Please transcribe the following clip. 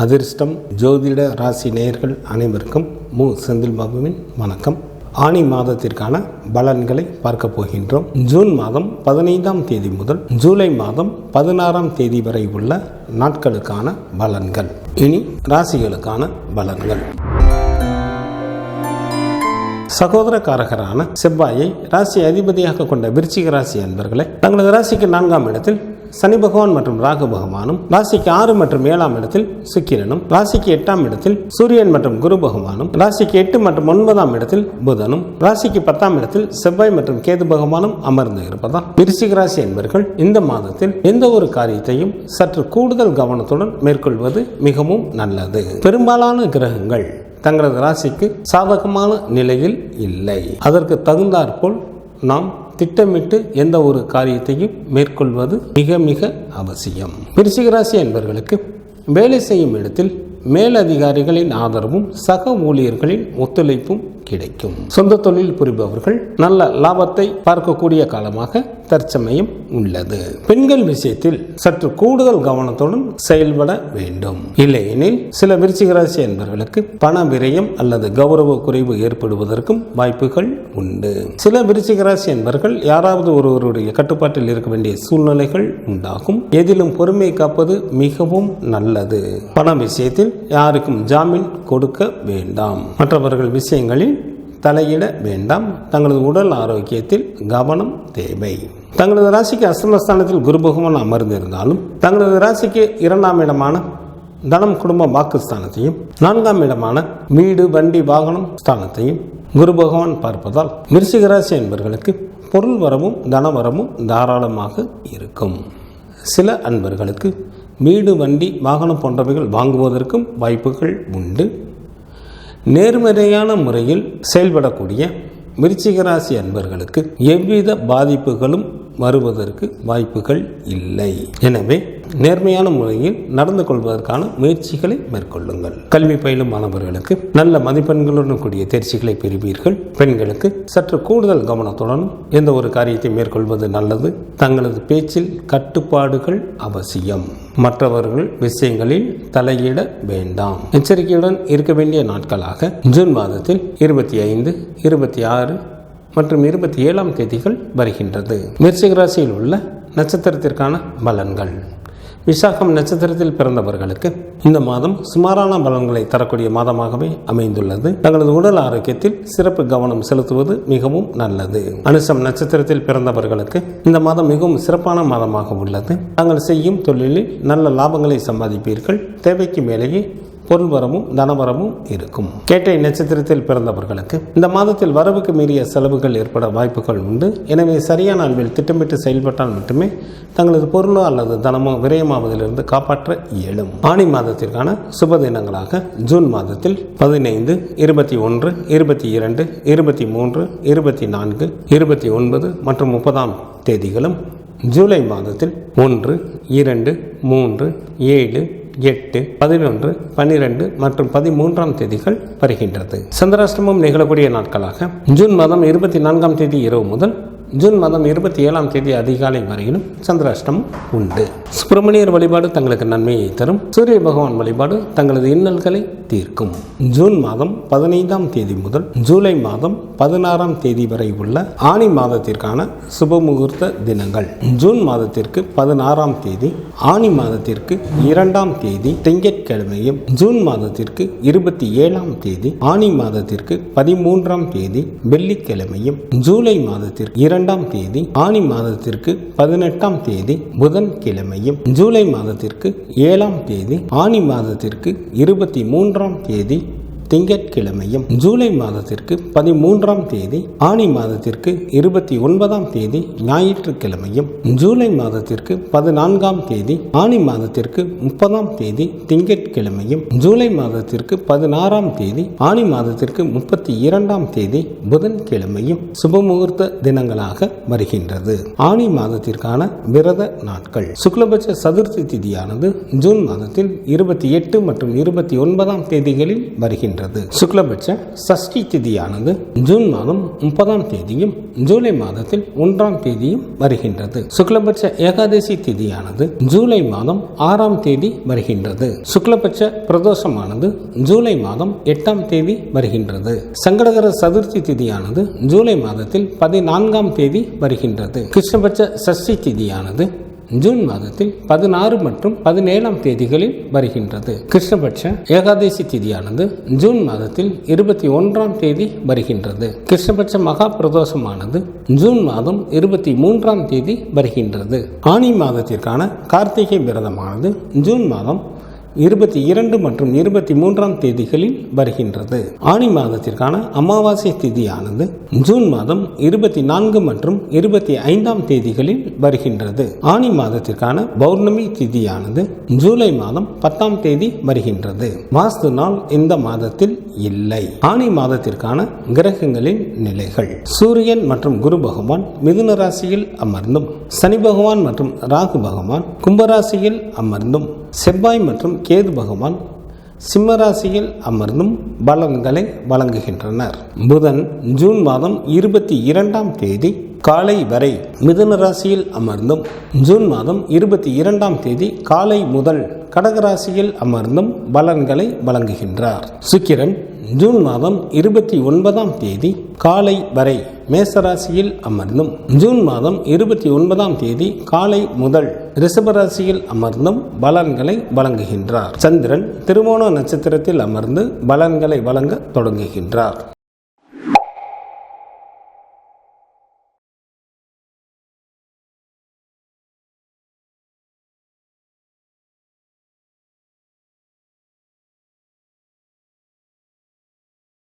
அதிர்ஷ்டம் ஜோதிட ராசி நேயர்கள் அனைவருக்கும் செந்தில் பாபுவின் வணக்கம். ஆனி மாதத்திற்கான பலன்களை பார்க்க போகின்றோம். ஜூன் மாதம் 15ஆம் தேதி முதல் ஜூலை மாதம் 16ஆம் தேதி வரை உள்ள நாட்களுக்கான பலன்கள். இனி ராசிகளுக்கான பலன்கள். சகோதரக்காரகரான செவ்வாயை ராசி அதிபதியாக கொண்ட விருச்சிக ராசி அன்பர்களை, தங்களது ராசிக்கு 4ஆம் இடத்தில் சனி பகவான் மற்றும் ராகு பகவானும், ராசிக்கு 6 மற்றும் 7ஆம் இடத்தில் சுக்கிரனும், ராசிக்கு 8ஆம் இடத்தில் சூரியன் மற்றும் குரு பகவானும், ராசிக்கு 8 மற்றும் 9ஆம் இடத்தில் புதனும், ராசிக்கு 10ஆம் இடத்தில் செவ்வாய் மற்றும் கேது பகவானும் அமர்ந்து இருப்பதால் விருச்சிக ராசி என்பர்கள் இந்த மாதத்தில் எந்த ஒரு காரியத்தையும் சற்று கூடுதல் கவனத்துடன் மேற்கொள்வது மிகவும் நல்லது. பெரும்பாலான கிரகங்கள் தங்களது ராசிக்கு சாதகமான நிலையில் இல்லை. அதற்கு தகுந்தாற்போல் நாம் திட்டமிட்டு எந்த ஒரு காரியத்தையும் மேற்கொள்வது மிக மிக அவசியம். விருச்சிக ராசி என்பவர்களுக்கு வேலை செய்யும் இடத்தில் மேலதிகாரிகளின் ஆதரவும் சக ஊழியர்களின் ஒத்துழைப்பும் கிடைக்கும். சொந்த தொழில் புரிபவர்கள் நல்ல லாபத்தை பார்க்கக்கூடிய காலமாக தற்சமயம் உள்ளது. பெண்கள் விஷயத்தில் சற்று கூடுதல் கவனத்துடன் செயல்பட வேண்டும். இல்லையெனில் சில விருச்சிக ராசி என்பவர்களுக்கு பண விரயம் அல்லது கௌரவ குறைவு ஏற்படுவதற்கும் வாய்ப்புகள் உண்டு. சில விருச்சிக ராசி என்பவர்கள் யாராவது ஒருவருடைய கட்டுப்பாட்டில் இருக்க வேண்டிய சூழ்நிலைகள் உண்டாகும். எதிலும் பொறுமை காப்பது மிகவும் நல்லது. பண விஷயத்தில் யாருக்கும் ஜாமீன் கொடுக்க வேண்டாம். மற்றவர்கள் விஷயங்களில் தலையிட வேண்டாம். தங்களது உடல் ஆரோக்கியத்தில் கவனம் தேவை. தங்களது ராசிக்கு அஷ்டமஸ்தானத்தில் குரு பகவான் அமர்ந்திருந்தாலும் தங்களது ராசிக்கு 2ஆம் இடமான தனம் குடும்ப வாக்குஸ்தானத்தையும் 4ஆம் இடமான வீடு வண்டி வாகனம் ஸ்தானத்தையும் குரு பகவான் பார்ப்பதால் விருச்சிக ராசி என்பவர்களுக்கு பொருள் வரவும் தனவரமும் தாராளமாக இருக்கும். சில அன்பர்களுக்கு வீடு வண்டி வாகனம் போன்றவைகள் வாங்குவதற்கும் வாய்ப்புகள் உண்டு. நேர்மறையான முறையில் செயல்படக்கூடிய விருச்சிக ராசி அன்பர்களுக்கு எவ்வித பாதிப்புகளும் வருவதற்கு வாய்ப்புகள் இல்லை. எனவே நேர்மையான முறையில் நடந்து கொள்வதற்கான முயற்சிகளை மேற்கொள்ளுங்கள். கல்வி பயிலும் மாணவர்களுக்கு நல்ல மதிப்பெண்களுடன் கூடிய தேர்ச்சிகளை பெறுவீர்கள். பெண்களுக்கு சற்று கூடுதல் கவனத்துடன் எந்த ஒரு காரியத்தை மேற்கொள்வது நல்லது. தங்களது பேச்சில் கட்டுப்பாடுகள் அவசியம். மற்றவர்கள் விஷயங்களில் தலையிட வேண்டாம். எச்சரிக்கையுடன் இருக்க வேண்டிய நாட்களாக ஜூன் மாதத்தில் 25, 26 மற்றும் 27ஆம் தேதிகள் வருகின்றது. விருச்சிக ராசியில் உள்ள நட்சத்திரத்திற்கான பலன்கள். விசாகம் நட்சத்திரத்தில் பிறந்தவர்களுக்கு இந்த மாதம் சுமாரான பலன்களை தரக்கூடிய மாதமாகவே அமைந்துள்ளது. தங்களது உடல் ஆரோக்கியத்தில் சிறப்பு கவனம் செலுத்துவது மிகவும் நல்லது. அனுசம் நட்சத்திரத்தில் பிறந்தவர்களுக்கு இந்த மாதம் மிகவும் சிறப்பான மாதமாக உள்ளது. தாங்கள் செய்யும் தொழிலில் நல்ல லாபங்களை சம்பாதிப்பீர்கள். தேவைக்கு மேலேயே பொருள் வரமும் தனவரமும் இருக்கும். கேட்டை நட்சத்திரத்தில் பிறந்தவர்களுக்கு இந்த மாதத்தில் வரவுக்கு மீறிய செலவுகள் ஏற்பட வாய்ப்புகள் உண்டு. எனவே சரியான அளவில் திட்டமிட்டு செயல்பட்டால் மட்டுமே தங்களது பொருளோ அல்லது தனமோ விரயமாவதிலிருந்து காப்பாற்ற இயலும். ஆனி மாதத்திற்கான சுப தினங்களாக ஜூன் மாதத்தில் 15, 21, 22, 23, 24, 29 மற்றும் 30ஆம் தேதிகளும், ஜூலை மாதத்தில் 1, 2, 3, 7, 8, 11, 12 மற்றும் 13ஆம் தேதிகள் வருகின்றது. சந்திராஷ்டமம் நிகழக்கூடிய நாட்களாக ஜூன் மாதம் 24ஆம் தேதி இரவு முதல் ஜூன் மாதம் 27ஆம் தேதி அதிகாலை வரையிலும் சந்திராஷ்டமம் உண்டு. சுப்பிரமணியர் வழிபாடு தங்களுக்கு நன்மையை தரும். சூரிய பகவான் வழிபாடு தங்களது இன்னல்களை தீர்க்கும். ஜூன் மாதம் 15ஆம் தேதி முதல் ஜூலை மாதம் 16ஆம் தேதி வரை உள்ள ஆனி மாதத்திற்கான சுப முகூர்த்த தினங்கள். ஜூன் மாதத்திற்கு 16ஆம் தேதி, ஆனி மாதத்திற்கு 2ஆம் தேதி திங்கட்கிழமையும், ஜூன் மாதத்திற்கு 27ஆம் தேதி, ஆனி மாதத்திற்கு 13ஆம் தேதி வெள்ளிக்கிழமையும், ஜூலை மாதத்திற்கு 2ஆம் தேதி, ஆனி மாதத்திற்கு 18ஆம் தேதி புதன்கிழமையும், ஜூலை மாதத்திற்கு 7ஆம் தேதி, ஆனி மாதத்திற்கு 23ஆம் தேதி திங்கட்கிழமையும், ஜூலை மாதத்திற்கு 13ஆம் தேதி, ஆனி மாதத்திற்கு 29ஆம் தேதி ஞாயிற்றுக்கிழமையும், ஜூலை மாதத்திற்கு 14ஆம் தேதி, ஆனி மாதத்திற்கு 30ஆம் தேதி திங்கட்கிழமையும், ஜூலை மாதத்திற்கு 16ஆம் தேதி, ஆனி மாதத்திற்கு 32ஆம் தேதி புதன்கிழமையும் சுபமுகூர்த்த தினங்களாக வருகின்றது. ஆனி மாதத்திற்கான விரத நாட்கள். சுக்லபட்ச சதுர்த்தி திதியானது ஜூன் மாதத்தில் 28 மற்றும் 29ஆம் தேதிகளில் வருகின்றது. வருகின்றது. சுக்லபட்ச சஷ்டி திதியானது ஜூன் மாதம் 30ஆம் தேதியும் ஜூலை மாதத்தில் 1ஆம் தேதியும் வருகின்றது. சுக்லபட்ச ஏகாதசி திதியானது ஜூலை மாதம் 6ஆம் தேதி வருகின்றது. சுக்லபட்ச பிரதோஷமானது ஜூலை மாதம் 8ஆம் தேதி வருகின்றது. சங்கடகர சதுர்த்தி திதியானது ஜூலை மாதத்தில் 14ஆம் தேதி வருகின்றது. கிருஷ்ணபட்ச சஷ்டி திதியானது ஜூன் மாதத்தில் 16 மற்றும் 17ஆம் தேதிகளில் வருகின்றது. கிருஷ்ணபட்ச ஏகாதசி திதியானது ஜூன் மாதத்தில் 21ஆம் தேதி வருகின்றது. கிருஷ்ணபட்ச மகா பிரதோஷமானது ஜூன் மாதம் 23ஆம் தேதி வருகின்றது. ஆனி மாதத்திற்கான கார்த்திகை விரதமானது ஜூன் மாதம் 22 மற்றும் 23ஆம் தேதிகளில் வருகின்றது. ஆனி மாதத்திற்கான அமாவாசை திதியானது ஜூன் மாதம் 24 மற்றும் 25ஆம் தேதிகளில் வருகின்றது. ஆனி மாதத்திற்கான பௌர்ணமி திதியானது ஜூலை மாதம் 10ஆம் தேதி வருகின்றது. வாஸ்து நாள் இந்த மாதத்தில் இல்லை. ஆனி மாதத்திற்கான கிரகங்களின் நிலைகள்: சூரியன் மற்றும் குரு பகவான் மிதுன ராசியில் அமர்ந்தும், சனி பகவான் மற்றும் ராகு பகவான் கும்பராசியில் அமர்ந்தும், செவ்வாய் மற்றும் கேது பகவான் சிம்மராசியில் அமர்ந்தும் பலன்களை வழங்குகின்றனர். புதன் ஜூன் மாதம் 22ஆம் தேதி காலை வரை மிதுன ராசியில் அமர்ந்தும், ஜூன் மாதம் 22ஆம் தேதி காலை முதல் கடகராசியில் அமர்ந்தும் பலன்களை வழங்குகின்றார். சுக்கிரன் ஜூன் மாதம் 29ஆம் தேதி காலை வரை மேசராசியில் அமர்ந்தும், ஜூன் மாதம் 29ஆம் தேதி காலை முதல் ரிஷபராசியில் அமர்ந்தும் பலன்களை வழங்குகின்றார். சந்திரன் திருவோண நட்சத்திரத்தில் அமர்ந்து பலன்களை வழங்க தொடங்குகின்றார்.